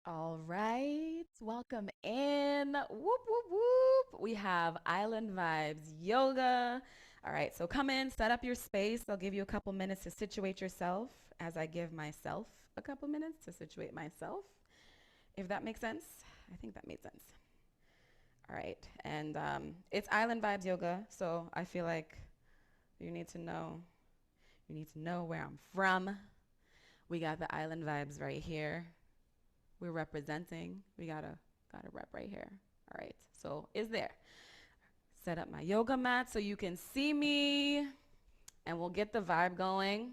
All right, welcome in. Whoop, whoop, whoop. We have Island Vibes Yoga. All right, so come in, set up your space. I'll give you a couple minutes to situate yourself as I give myself a couple minutes to situate myself, if that makes sense. I think that made sense. All right, and it's Island Vibes Yoga, so I feel like you need to know. You need to know where I'm from. We got the Island Vibes right here. We're representing. We got a rep right here. All right. So is there. Set up my yoga mat so you can see me and we'll get the vibe going.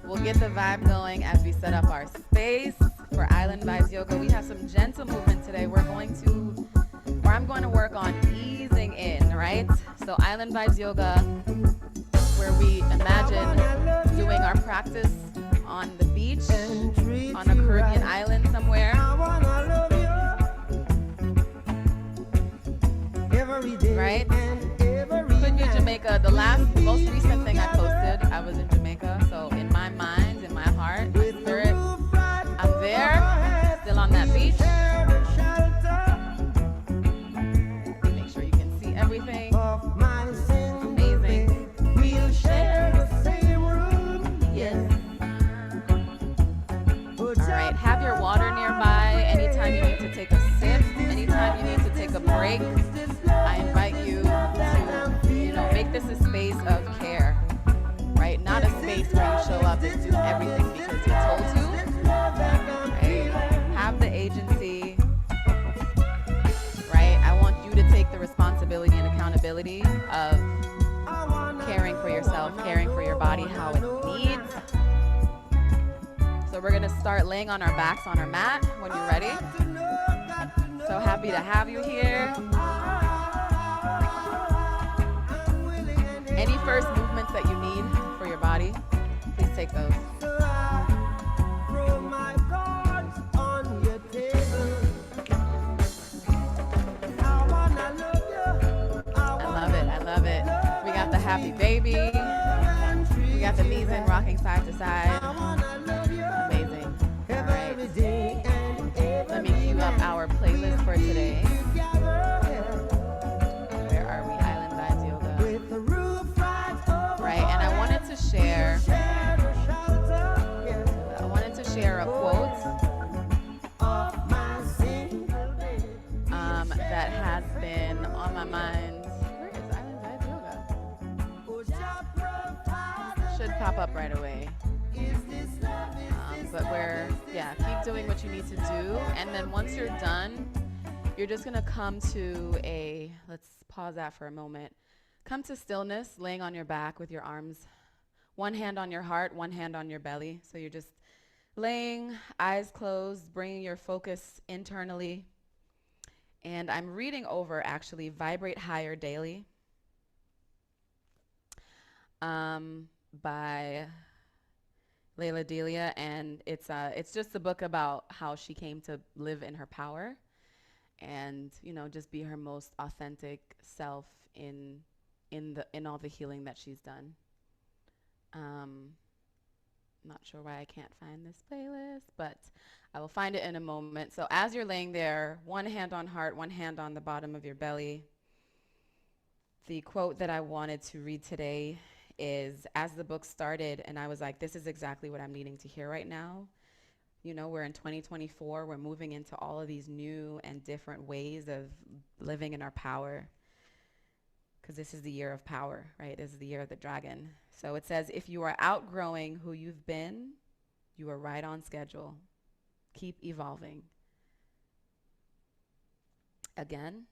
We'll get the vibe going as we set up our space for Island Vibes Yoga. We have some gentle movement today. I'm going to work on easing in, right? So Island Vibes Yoga, where we imagine doing our practice on the beach, on a Caribbean island somewhere. Right? Could be Jamaica. Most recent thing I posted, I was in Jamaica. So in my mind, in my heart, my spirit, I'm there, still on that beach. Make sure you can see everything. Amazing. We'll share the same room. Yes. All right. Have your water nearby. Anytime you need to take a sip, anytime you need to take a break, I invite you to, make this a space of care, right? Not a space where you show up and do everything because you're told to, right? Have the agency, right? I want you to take the responsibility and accountability of caring for yourself, caring for your body how it needs. So we're gonna start laying on our backs on our mat when you're ready. So happy to have you here. Any first movements that you need for your body, please take those. I love it. We got the happy baby. We got the knees in, rocking side to side. Amazing. All right. Let me cue up our playlist for today. Where are we? Island Vibes Yoga. Right, and I wanted to share a quote that has been on my mind. Where is Island Vibes Yoga? Should pop up right away. But keep doing what you need to do. And then once you're done, you're just going to come to let's pause that for a moment. Come to stillness, laying on your back with your arms, one hand on your heart, one hand on your belly. So you're just laying, eyes closed, bringing your focus internally. And I'm reading over, actually, Vibrate Higher Daily by Layla Delia, and it's just a book about how she came to live in her power and just be her most authentic self in all the healing that she's done. Not sure why I can't find this playlist, but I will find it in a moment. So as you're laying there, one hand on heart, one hand on the bottom of your belly, the quote that I wanted to read today is, as the book started, and I was like, this is exactly what I'm needing to hear right now. We're in 2024. We're moving into all of these new and different ways of living in our power, because this is the year of power, right? This is the year of the dragon. So it says, if you are outgrowing who you've been, you are right on schedule. Keep evolving. Again,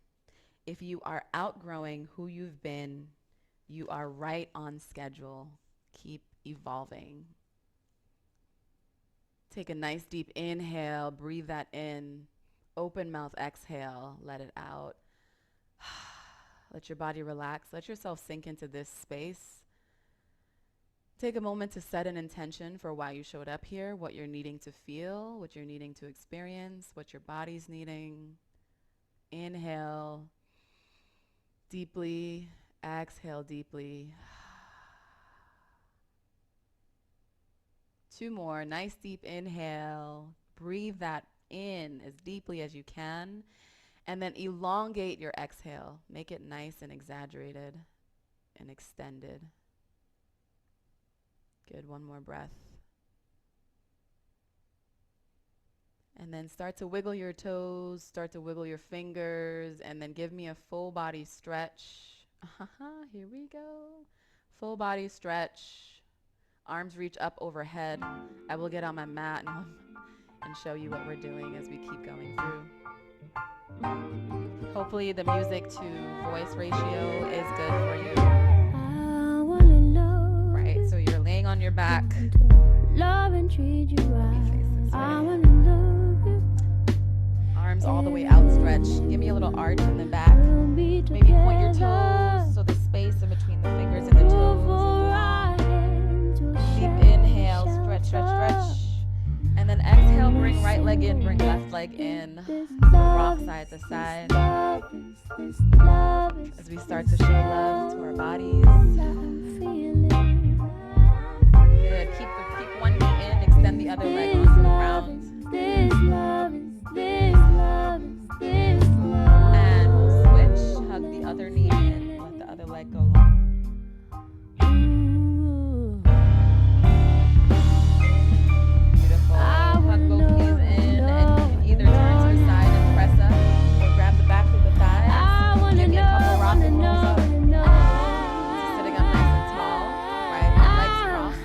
if you are outgrowing who you've been, you are right on schedule. Keep evolving. Take a nice deep inhale, breathe that in. Open mouth, exhale, let it out. Let your body relax. Let yourself sink into this space. Take a moment to set an intention for why you showed up here, what you're needing to feel, what you're needing to experience, what your body's needing. Inhale deeply, exhale deeply. Two more. Nice deep inhale. Breathe that in as deeply as you can. And then elongate your exhale. Make it nice and exaggerated and extended. Good. One more breath. And then start to wiggle your toes, start to wiggle your fingers, and then give me a full body stretch. Here we go. Full body stretch. Arms reach up overhead. I will get on my mat and show you what we're doing as we keep going through. Hopefully the music to voice ratio is good for you. Right, so you're laying on your back. Love and treat you right. I wanna love you. Arms all the way outstretched. Give me a little arch in the back. Maybe point your toes so the space in between the fingers and the toes is long. Deep inhale, stretch, stretch, stretch. And then exhale, bring right leg in, bring left leg in. Rock side to side. As we start to show love to our bodies. Good. Keep one knee in, extend the other leg onto the ground. And we'll switch. Hug the other knee in, let the other leg go long. Beautiful. Hug both knees in, and you can either turn to the side and press up, or grab the backs of the thighs. Give me a couple rock and rolls up. Sitting up nice and tall, right? Legs crossed.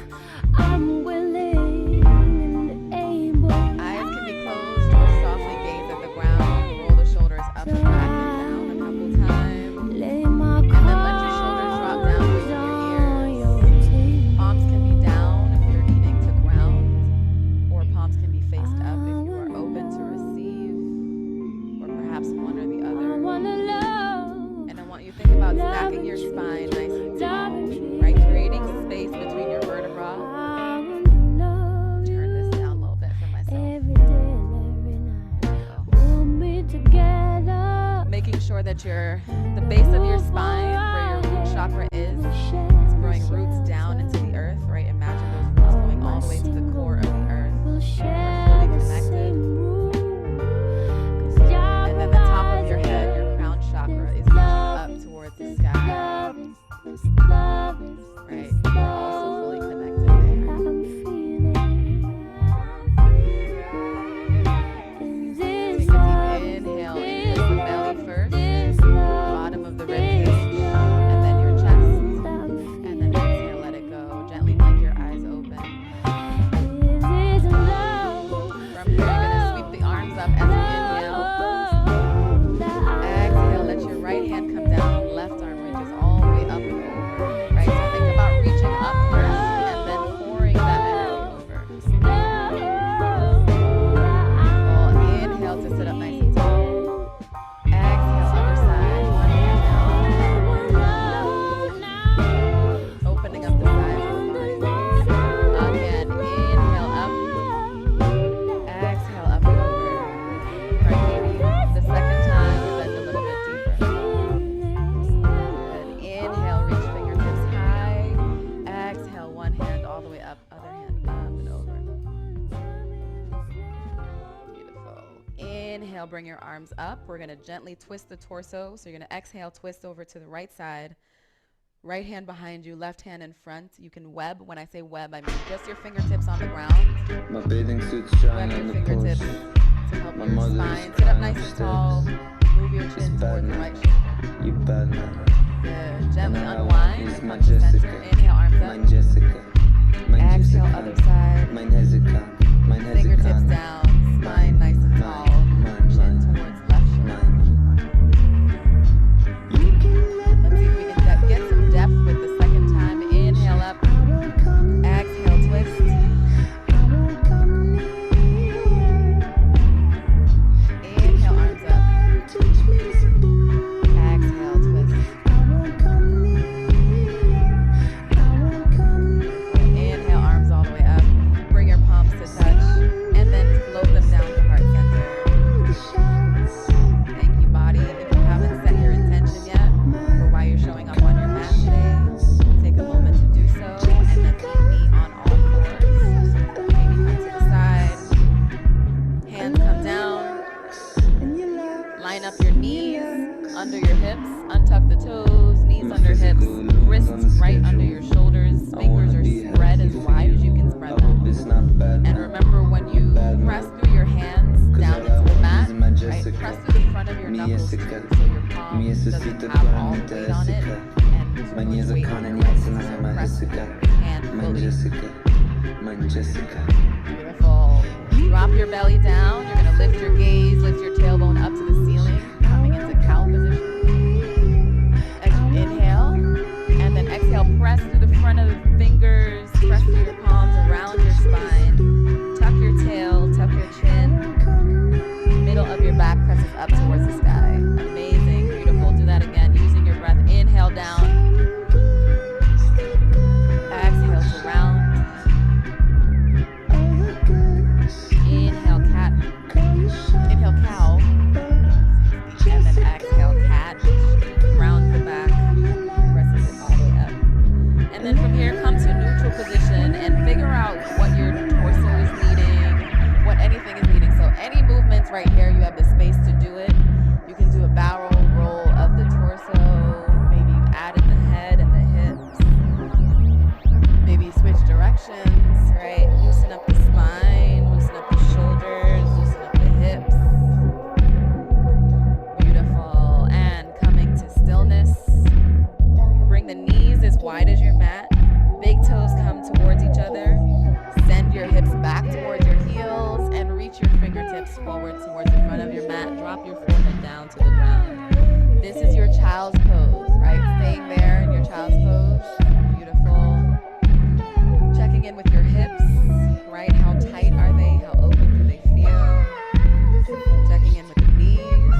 I'm willing and able. Eyes can be closed or softly gaze at the ground. Roll the shoulders up and back and down a couple times. Lay my And then let your shoulders drop down with your ears. Palms can be down if you're needing to ground, or palms can be faced up if you are open to receive, or perhaps one or the I other. wanna love. And I want you to think about stacking your spine nice and tall, right? Creating space between your vertebrae. I wanna love you. Turn this down a little bit for myself. Every day and every night. We'll be together. Making sure that the base of your spine, where your root chakra is growing roots down into the earth, right? Imagine those roots going all the way to the core of the earth. We'll We're share fully the connected. same room. 'Cause you're And then the top of your head, your crown chakra, is reaching up towards the sky, love is right? We're also fully connected there. I'm feeling. Is Take this a love? deep inhale into the belly first, This love, bottom of the rib cage, and then your chest. And then exhale, let it go. Gently blink your eyes open. is this love? From here, you're gonna sweep the arms up as you inhale. Exhale, let your right hand come down, left arm reaches all the way up and over. Right, so think about reaching up first and then pouring that energy over. Well, inhale to sit up nice and tall. Exhale, other side, one hand down. Opening up the sides of the body. Again, inhale up. Exhale, up and over. Right, maybe the second time, bend a little bit deeper. Good. Inhale, reach fingertips high. Exhale, one hand all the way up, other hand up and over. Beautiful. Inhale, bring your arms up. We're going to gently twist the torso. So you're going to exhale, twist over to the right side. Right hand behind you, left hand in front. You can web. When I say web, I mean just your fingertips on the ground. My bathing suit's Web drying your on the fingertips porch. to help My your mother spine. is Sit up crying nice and upstairs. tall. Move your It's chin bad towards the man. right shoulder. You bad man. Good. Gently And I unwind. is Come my to center. Jessica. Inhale, arms Mein up. Jessica. Mein Exhale, Jessica. other side. Mein Hezekiah. Mein Fingertips Hezekiah. down. Spine nice and tall. Chin towards left shoulder. Let's see if we can get some depth with the second time. Inhale up. Exhale, twist. Inhale, arms up. Exhale, twist. Inhale, arms all the way up. Bring your palms to touch. And then float weight Jessica, on and your wrist. Yatsuna, So my press Jessica, hand my fully. Jessica, my Jessica. Beautiful. Drop your belly down. You're going to lift your gaze, lift your tailbone up to the ceiling, coming into cow position. As you inhale, and then exhale, press through the front of the fingers, press through your palms around your spine. Tuck your tail, tuck your chin. Middle of your back presses up towards the sky. Amazing, beautiful. Do that again, using your breath. Inhale down. Exhale to round. Inhale cat. Inhale cow. And then exhale cat. Round the back. Presses it all the way up. And then from here, come to neutral position and figure out what your torso is needing, what anything is needing. So any movements right here, you have the space to do it. You can do a barrel roll of the torso. Maybe you added the head and the hips. Maybe switch directions, right? Loosen up the spine, loosen up the shoulders, loosen up the hips. Beautiful. And coming to stillness. Bring the knees as wide as your mat. Big toes come towards each other. Send your hips back towards your heels and reach your fingertips forward towards the front of your mat. Drop your forehead down to the ground. This is your child's pose, right? Staying there in your child's pose. Beautiful. Checking in with your hips, right? How tight are they? How open do they feel? Checking in with the knees,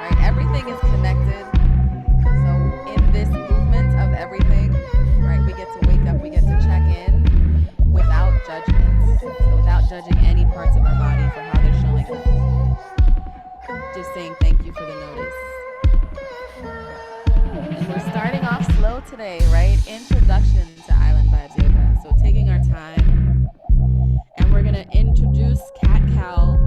right? Everything is connected. So in this movement of everything, right, we get to wake up, we get to check in without judgment. So without judging any parts of our body for how they're showing up. Just saying thank you for the notice. And we're starting off slow today, right? Introduction to Island Vibes Yoga. So taking our time, and we're gonna introduce cat-cow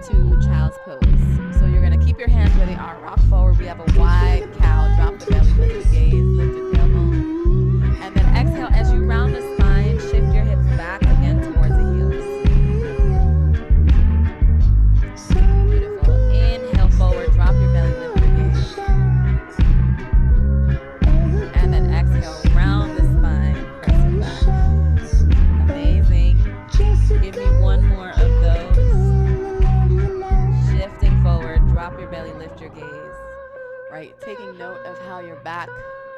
to child's pose. So you're gonna keep your hands where they are, rock forward. We have a wide cow, drop the belly, lift the gaze, lift the tailbone. And then exhale as you round the spine, shift your hips back again towards the heels. Beautiful. Inhale forward, drop your belly, lift your gaze. And then exhale, round the spine, press it back. Amazing. Give me one more of those. Shifting forward, drop your belly, lift your gaze. Right, taking note of how your back,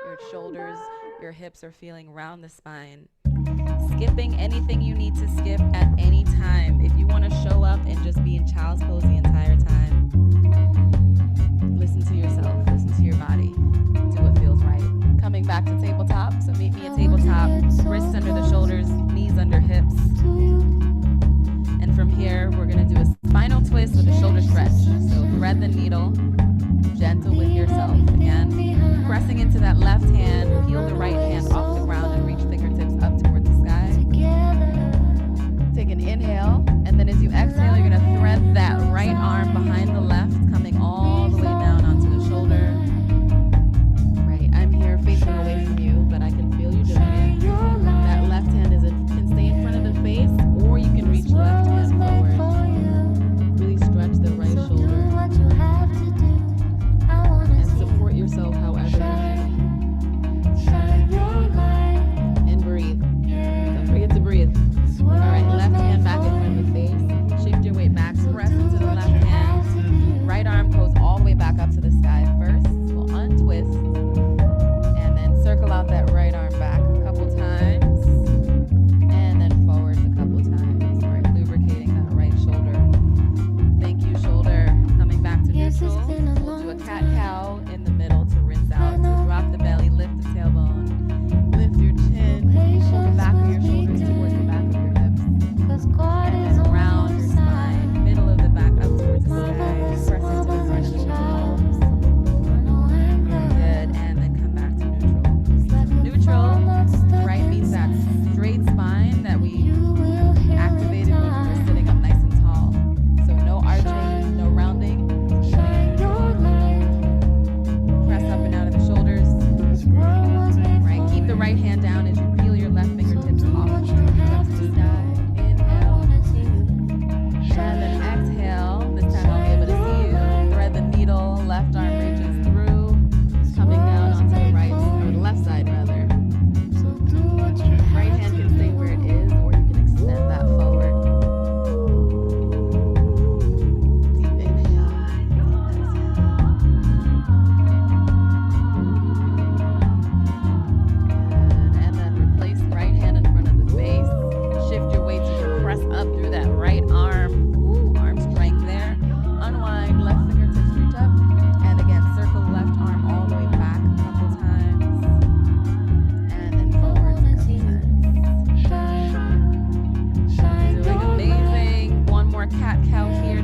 your shoulders, your hips are feeling round the spine. Skipping anything you need to skip at any time. If you want to show up and just be in child's pose the entire time, listen to yourself, listen to your body, do what feels right. Coming back to tabletop, so meet me at tabletop, wrists under the shoulders, knees under hips. And from here, we're going to do a spinal twist with a shoulder stretch. So thread the needle, gentle with yourself. Again, pressing into that left hand, peel the right hand off the ground and reach fingertips up towards the sky. Take an inhale, and then as you exhale, you're going to thread that right arm behind the left, coming all the way down onto the shoulder. Right, I'm here facing away from you, but I can feel you doing it. That left hand can stay in front of the face, or you can reach left hand forward. Really stretch the right shoulder and support yourself however you're feeling. And breathe. Don't forget to breathe. All right, left hand back in front of the face. Shift your weight back, press into the left hand. Right arm goes all the way back up to the sky first. We'll untwist and then circle out that right arm back a couple times and then forwards a couple times. All right, lubricating that right shoulder. Thank you, shoulder. Coming back to neutral. We'll do a cat-cow in the middle to rinse out. So drop the belly, lift the tailbone, lift your chin, pull the back of your shoulders towards the back of your hips. And then round your spine, middle of the back up towards the sky. Press into the front of the shoulders. Good, and then come back to neutral. Neutral, right, means that straight spine that we activated when we were sitting up nice and tall. So no arching, no rounding. Press up and out of the shoulders. Right, keep the right hand down as you peel your left fingertips off touch the sky. Inhale. And then exhale. This time I'll be able to see you. Thread the needle, left arm reaches through, coming down onto the right, or the left side rather.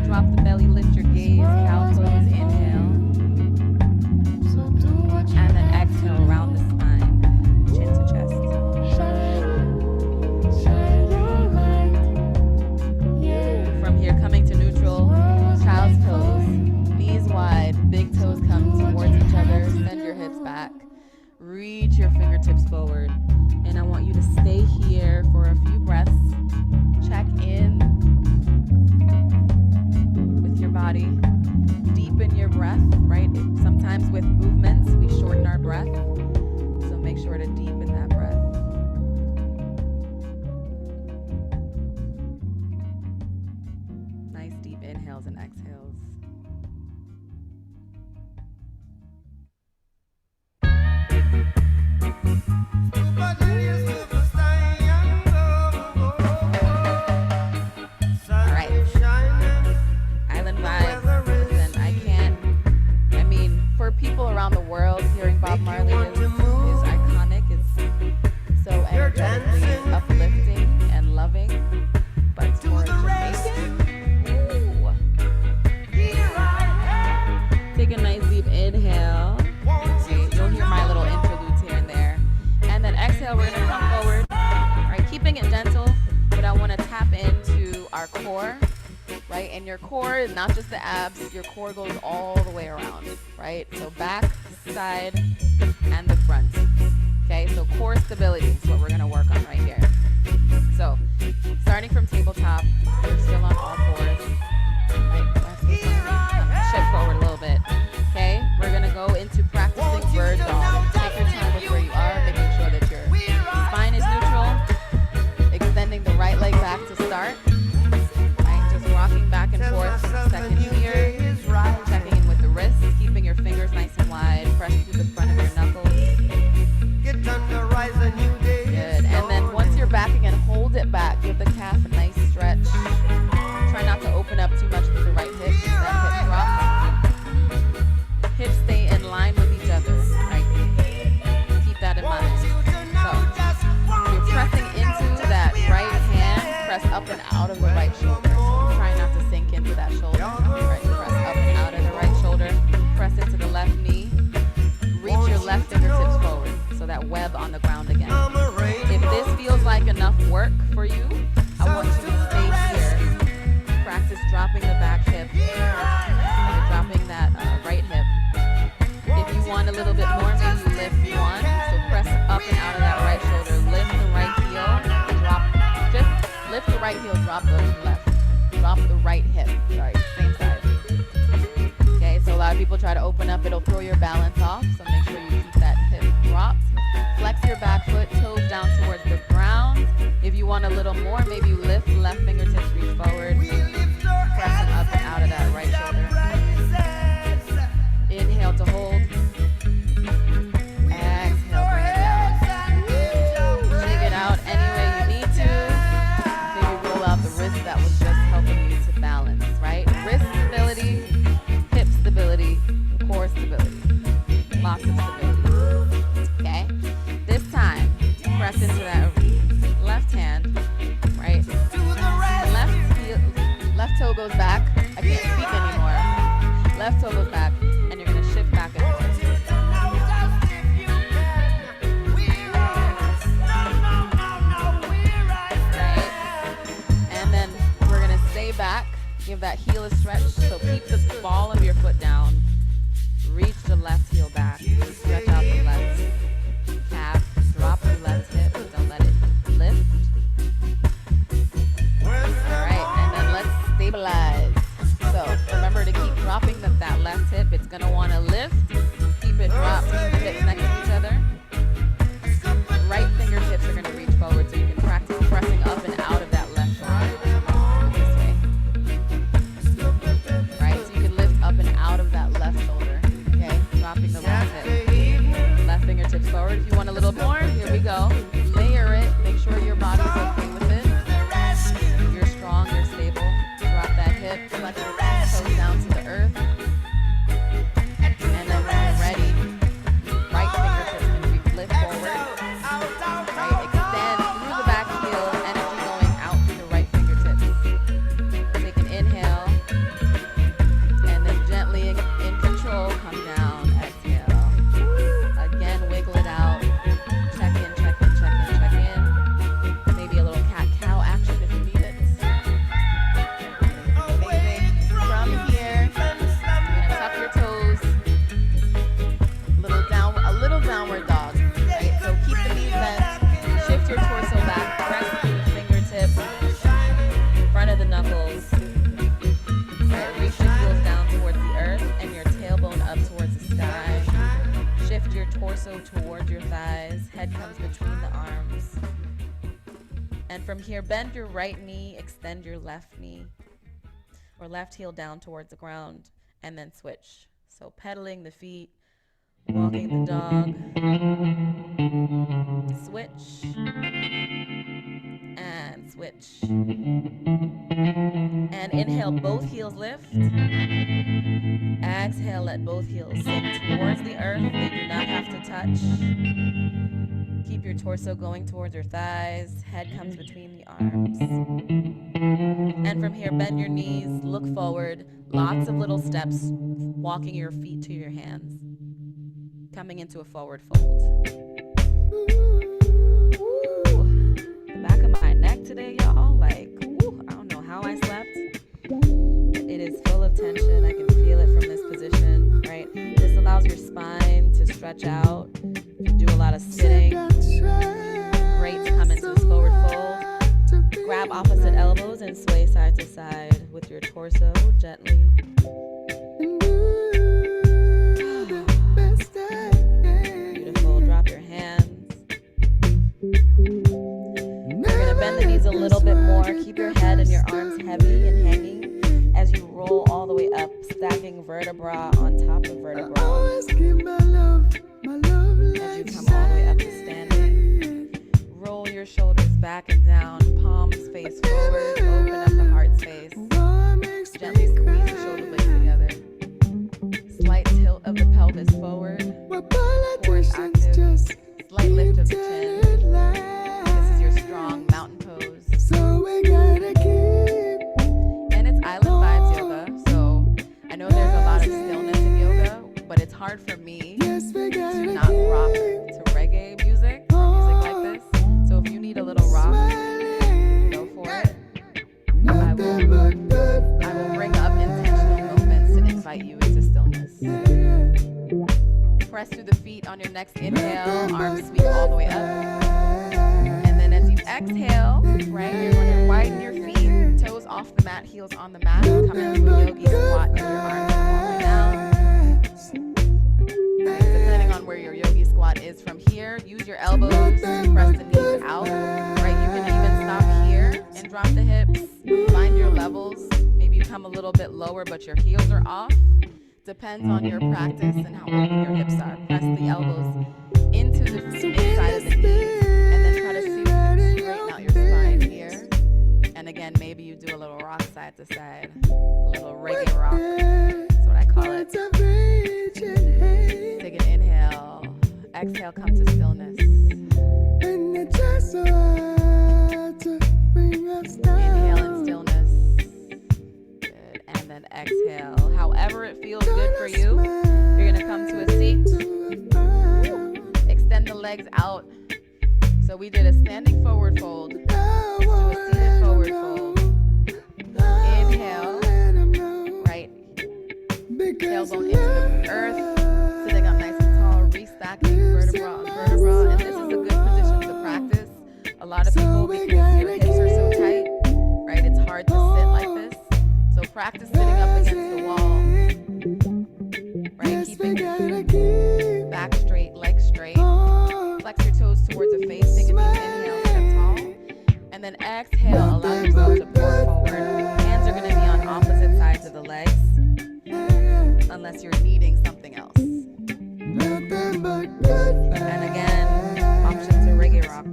drop the belly, lift your gaze, cow pose, inhale. So do what you And then have to exhale, round the spine, chin to chest. shine your light. Yeah. From here, coming to neutral, child's pose. Knees wide, big toes come towards each other. Send your hips back. Reach your fingertips forward. And I want you to stay here for a few breaths. Check in with your body. Deepen your breath, right? Sometimes with movements, we shorten our breath. So make sure to deepen that breath. Nice deep inhales and exhales. All right. Island vibes. Listen, I mean, for people around the world, hearing Bob Marley is iconic. It's so energetically uplifting and loving. But for Jamaican, ooh. Take a nice deep inhale. Okay, you'll hear my little interludes here and there. And then exhale, we're gonna come forward. All right, keeping it gentle, but I wanna tap into our core. Right? And your core is not just the abs, your core goes all the way around, right? So back, side, and the front. Okay, so core stability is what we're gonna work on right here. So, starting from tabletop, we're still on all fours. Right? Shift forward a little bit. Okay, we're gonna go into practicing bird dog. Take your time with where you are, making sure that your spine is neutral. Extending the right leg back to start. Rocking back and forth, second here, checking in with the wrists, keeping your fingers nice and wide, press through the front of your knuckles. Good, and then once you're back again, hold it back, give the calf a nice stretch. Try not to open up too much with the right hip, that hip drop. Hips stay in line with each other, right? Keep that in mind. So, you're pressing into that right hand, press up and out of the right shoulder. Try not to sink into that shoulder. Right, press up and out of the right shoulder. Press into the left knee. Reach your left fingertips forward. So that web on the ground again. If this feels like enough work for you, I want you to stay here. Practice dropping the back hip. Dropping that right hip. If you want a little bit more, maybe you lift one. So press up and out of that right shoulder. Lift the right heel. Drop. Just lift the right heel. Drop the left. Drop the right hip. Sorry, same side. Okay, so a lot of people try to open up. It'll throw your balance off. So make sure you keep that hip dropped. Flex your back foot, toes down towards the ground. If you want a little more, maybe you lift left fingertips, reach forward. Pressing up and out of that right shoulder. Inhale to hold. Exhale, bring it down. Shake it out any way you need to. Maybe roll out the wrist that was just helping you to balance, right? Wrist stability, hip stability, core stability. Lots of stability. Okay? This time, press into that left hand, right? Left toe goes back. I can't speak anymore. Left toe goes back, and you're gonna shift back and forth. Right? And then we're gonna stay back. Give that heel a stretch. So keep the ball of your foot down. Reach the left heel back. Stretch out the left calf. Drop the left hip. Don't let it lift. Alright, and then let's stabilize. So remember to keep dropping that left hip. It's going to want to lift. Keep it dropped. Keep the hips next to each other. Right fingertips are going to reach forward so you can practice pressing up and out of that left shoulder. This way. Right, so And from here, bend your right knee, extend your left knee or left heel down towards the ground, and then switch. So pedaling the feet, walking the dog, switch, and switch. And inhale, both heels lift. Exhale, let both heels sink towards the earth. They do not have to touch. Keep your torso going towards your thighs. Head comes between the arms. And from here, bend your knees, look forward. Lots of little steps, walking your feet to your hands. Coming into a forward fold. Ooh, the back of my neck today, y'all. Like, ooh, I don't know how I slept. It is full of tension. I can feel it from this position, right? This allows your spine to stretch out. If you do a lot of sitting, great to come into this forward fold. Grab opposite elbows and sway side to side with your torso gently. Beautiful. Drop your hands. You're going to bend the knees a little bit more. Keep your head and your arms heavy and hanging as you roll all the way up, stacking vertebra on top of vertebra. As you come all the way up to standing. Roll your shoulders back and down, palms face forward, open up the heart space. Gently squeeze the shoulder blades together. Slight tilt of the pelvis forward. Core is active. Slight lift of the chin. This is your strong mountain pose. And it's Island Vibes Yoga, so I know there's a lot of stillness in yoga, but it's hard for me to not rock to reggae music or music like this. So if you need a little rock, go for it. I will bring up intentional moments to invite you into stillness. Press through the feet on your next inhale, arms sweep all the way up. And then as you exhale, right, you're going to widen your feet, toes off the mat, heels on the mat, come into a yogi squat with your arms all the way down. Depending on where your yogi squat is from here, use your elbows to press the knees out, right? You can even stop here and drop the hips, find your levels. Maybe you come a little bit lower, but your heels are off. Depends on your practice and how open your hips are. Press the elbows into the inside of the knees, and then try to straighten out your spine here. And again, maybe you do a little rock side to side, a little reggae rock. That's what I call it. Take an inhale. Exhale, come to stillness. Inhale in stillness. Good. And then exhale. However it feels good for you, you're going to come to a seat. Extend the legs out. So we did a standing forward fold. Let's do a seated forward fold. Inhale. Right. Tailbone into the earth. Sitting up nice and tall. Restacking vertebra on vertebra. And this is a good position to practice. A lot of people, because your hips are so tight, right? It's hard to sit like this. So practice sitting up against the wall. Right? Keeping back straight, legs straight. Flex your toes towards the face. Take a deep inhale, step tall. And then exhale, allow yourself to pour forward. Hands are going to be on opposite sides of the legs, unless you're needing something else. And again, option to reggae rock.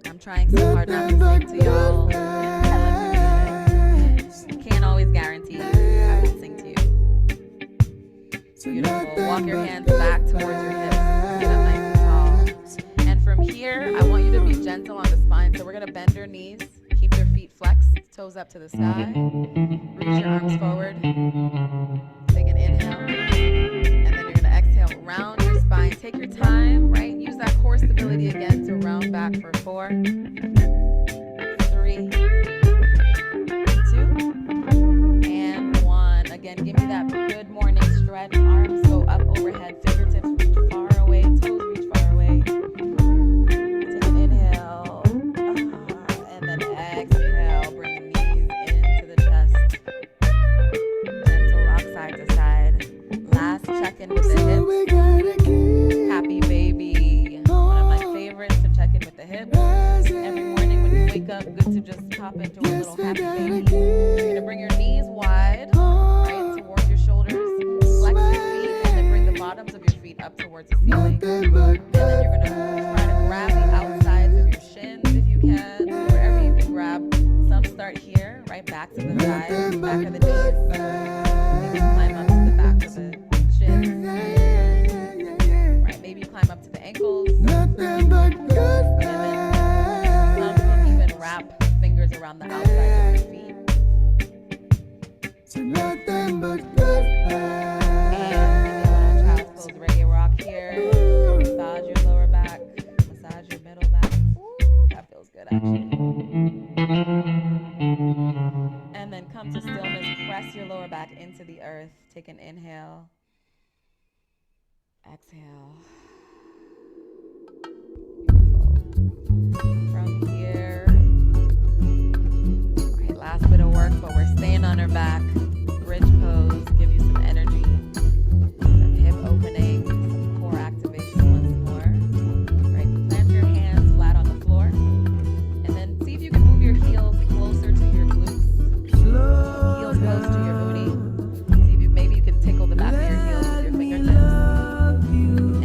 I'm trying so hard not to sing to y'all. Can't always guarantee I will sing to you. Beautiful. Walk your hands back towards your hips. Get up nice and tall. And from here, I want you to be gentle on the spine. So we're going to bend your knees. Keep your feet flexed. Toes up to the sky. Reach your arms forward. Take an inhale. And then you're going to exhale. Round your spine. Take your time, right? Use that core stability again to round back for 4, 3, 2, and 1. Again, give me that good morning stretch. Arms go up overhead. Fingertips reach far away. Toes reach far away. Take an inhale. And then exhale. Bring the knees into the chest. Gentle rock side to side. Last check in with the hips. Happy baby. One of my favorite to just pop into a little happy baby. You're going to bring your knees wide, right, towards your shoulders. Flex your feet and then bring the bottoms of your feet up towards the ceiling. And then you're going to try to grab the outsides of your shins if you can, wherever you can grab. Some start here, right, back to the thighs, back of the knees. Maybe climb up to the back of the shins. Right, maybe climb up to the ankles. And then some can even wrap fingers around the outsides of your feet. And maybe a little child's pose reggae rock here. Massage your lower back, massage your middle back. Ooh, that feels good actually. And then come to stillness, press your lower back into the earth. Take an inhale. Exhale. Beautiful. From here, all right, last bit of work, but we're staying on our back. Bridge pose, give you some energy, some hip opening, some core activation once more. All right, plant your hands flat on the floor, and then see if you can move your heels closer to your glutes. Heels close to your booty. See if maybe you can tickle the back of your heels with your fingertips.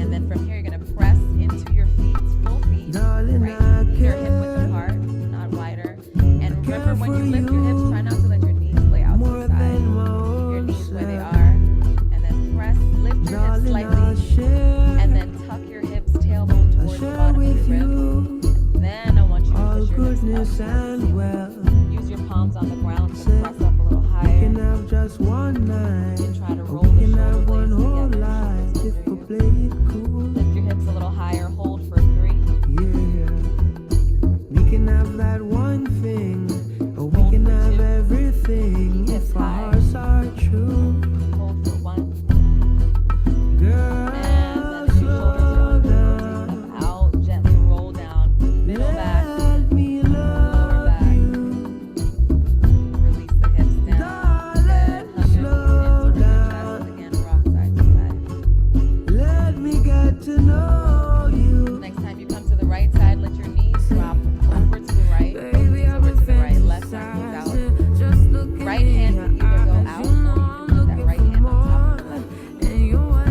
And then from here, you're going to press into your feet, full feet, right? Your hip width apart, not wider. And remember, when you lift your hips, try not to let your knees lay out to the side. Your knees where they are. And then press, lift your hips slightly. And then tuck your hips, tailbone towards the bottom of your ribs. Then I want you to push your hips up. Use your palms on the ground to press up a little higher. You can try to roll the shoulder blades together. Lift your hips a little higher. Hold for 3. We can have that one thing, or we can have everything if our hearts are true. Hold for 1. Girl, And then if your shoulders are under, rotate them out. Gently roll down. Middle back, let me lower love back. you. Release the hips down. Good. Hug your knees in towards your chest. Again, rock side to side. Let me get to know you. Next time you come to the right side, let your knees drop over to the right. Both knees over to the right. Left arm goes out. Right hand can either go out or you can put that right hand on top of the left. And then if you want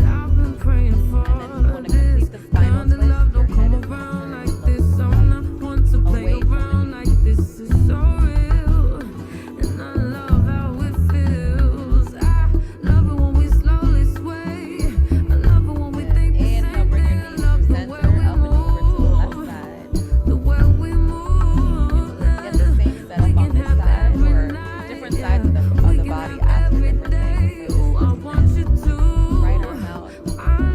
to complete the spinal twist, your head is going to turn away from the knee. Inhale, bring your knees to center, up and over to the left side. Get the same setup on this side, or different sides of the body ask for different things. So just right arm out,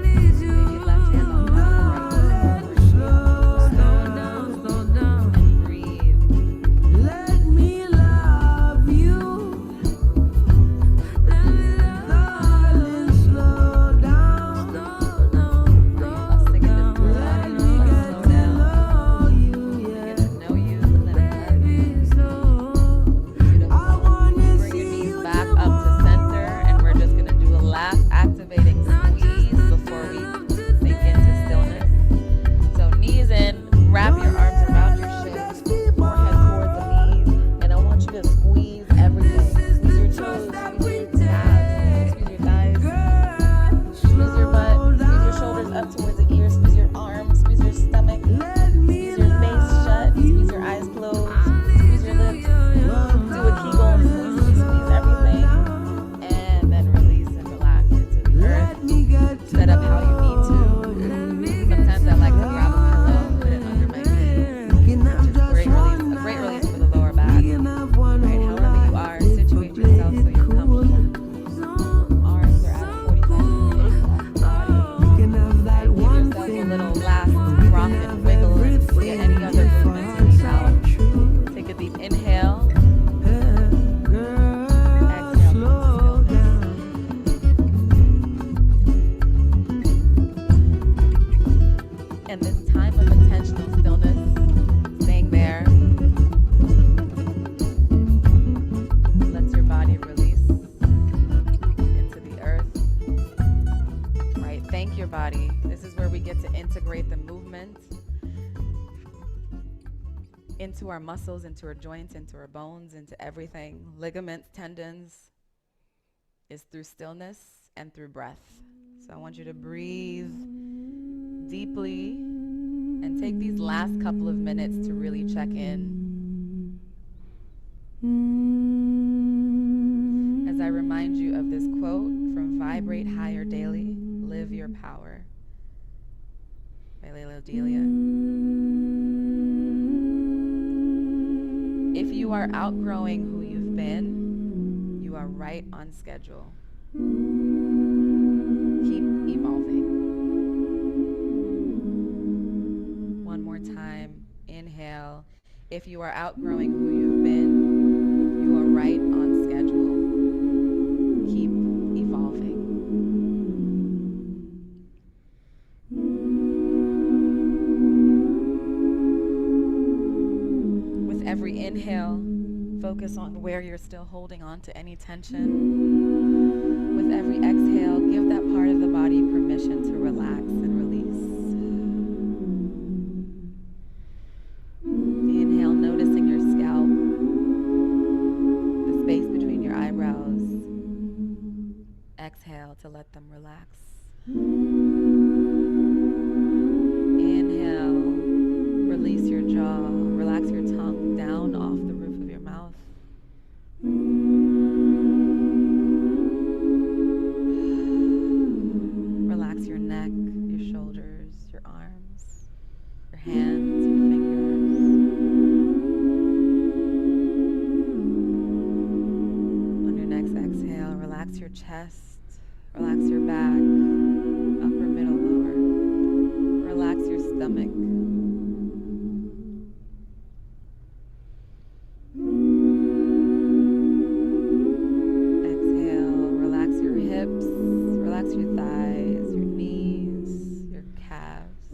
maybe left hand on top, and breathe. Let me love you. Darling, slow down. I'll sing it this word out. Let me Slow get to down. know you, Get yeah. to know you. Let me love you. I wanna Bring your see knees you back up to center, and we're just gonna do a last activating squeeze before we sink into stillness. So knees in, wrap your arms around your shins, forehead towards the knees, and I want you to squeeze everything. Squeeze your toes, squeeze your abs, squeeze your thighs, squeeze your butt, squeeze your shoulders up towards the ears, squeeze your arms, squeeze your stomach, squeeze your face shut, squeeze your eyes closed, squeeze your lips. Do a Kegel, squeeze everything, and then release and relax into the earth. Set up how you need to. Sometimes I like to grab a pillow, put it under my feet, which is great release for the lower back. Right, however you are, situate yourself so you're comfortable. Arms are at a 45 degree angle at the body. Give yourself a little last rock and wiggle and get any other movements you need out. Take a deep inhale. Exhale, come to stillness. And this time of intentional stillness, staying there, lets your body release into the earth. Right, thank your body. This is where we get to integrate the movement into our muscles, into our joints, into our bones, into everything, ligaments, tendons, is through stillness and through breath. So I want you to breathe deeply and take these last couple of minutes to really check in. As I remind you of this quote from Vibrate Higher Daily, Live Your Power by Layla Delia. If you are outgrowing who you've been, you are right on schedule. Keep evolving. One more time. Inhale. If you are outgrowing who you've been, you are right on schedule. Keep evolving. With every inhale, focus on where you're still holding on to any tension. With every exhale, give that part of the body permission to relax and release. Inhale, noticing your scalp, the space between your eyebrows. Exhale to let them relax. Inhale, release your jaw, relax your tongue down off the roof of your mouth. Relax your neck, your shoulders, your arms, your hands, your fingers. On your next exhale, relax your chest, relax your back, upper, middle, lower. Relax your stomach. Exhale, relax your hips, relax your thighs, your knees, your calves.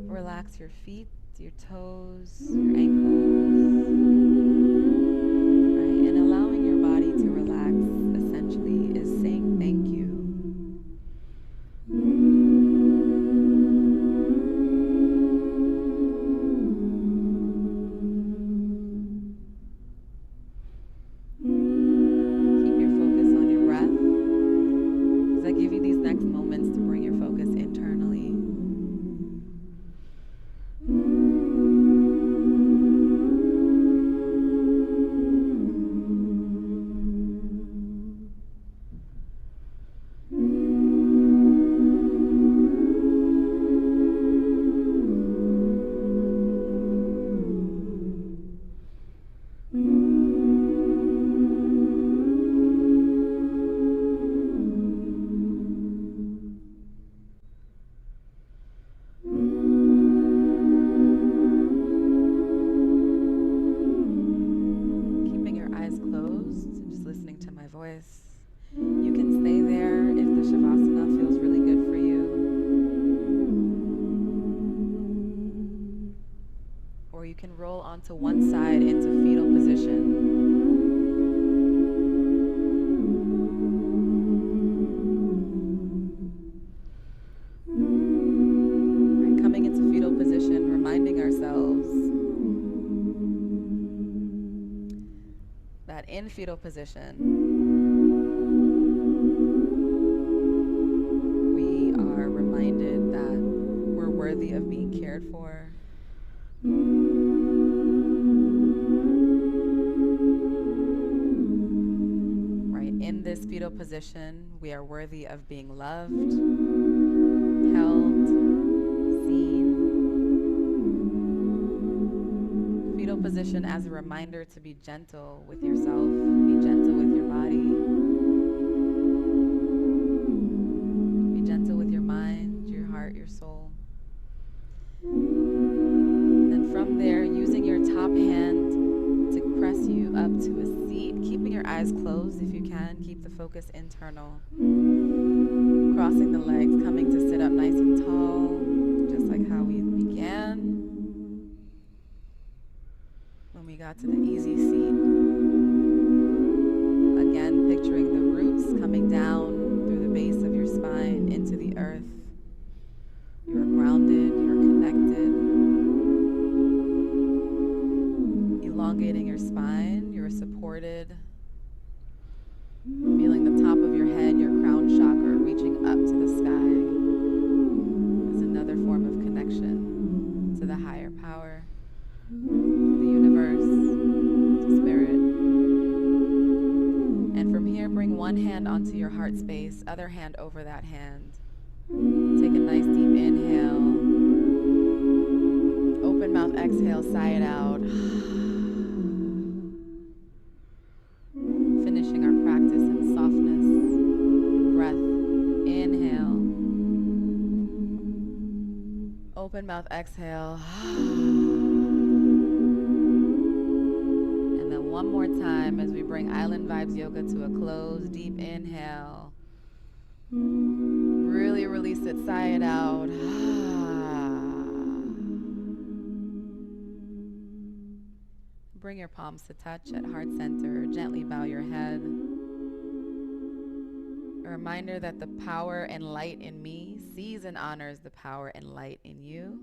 Relax your feet, your toes, your ankles. Right, and allowing your body to relax essentially is saying thank you. Keep your focus on your breath as I give you these next moments to bring your focus internally. Keeping your eyes closed, just listening to my voice. You can stay there if the Shavasana feels really good for you. Or you can roll onto one side into fetal position. Right, coming into fetal position, reminding ourselves that in fetal position, we are reminded that we're worthy of being cared for. Right, in this fetal position, we are worthy of being loved, held, seen. Fetal position as a reminder to be gentle with yourself, be gentle with your body, be gentle with your mind, your heart, your soul. And then from there, using your top hand to press you up to a seat, keeping your eyes closed if you can, keep the focus internal. Crossing the legs, coming to sit up nice and tall, just like how we began. When we got to the easy seat, again picturing the roots coming down through the base of your spine into the here, bring one hand onto your heart space, other hand over that hand. Take a nice deep inhale. Open mouth, exhale, sigh it out. Finishing our practice in softness and breath. Inhale. Open mouth, exhale. And then one more time as we bring Island Vibes Yoga to a close. Deep inhale. Really release it, sigh it out. Bring your palms to touch at heart center. Gently bow your head. A reminder that the power and light in me sees and honors the power and light in you.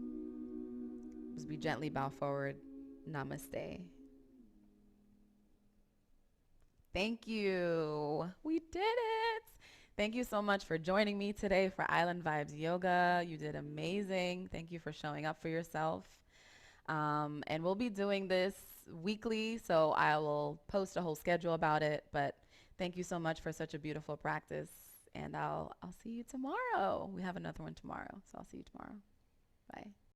As we gently bow forward, namaste. Thank you. We did it. Thank you so much for joining me today for Island Vibes Yoga. You did amazing. Thank you for showing up for yourself. And we'll be doing this weekly, so I will post a whole schedule about it. But thank you so much for such a beautiful practice. And I'll see you tomorrow. We have another one tomorrow, so I'll see you tomorrow. Bye.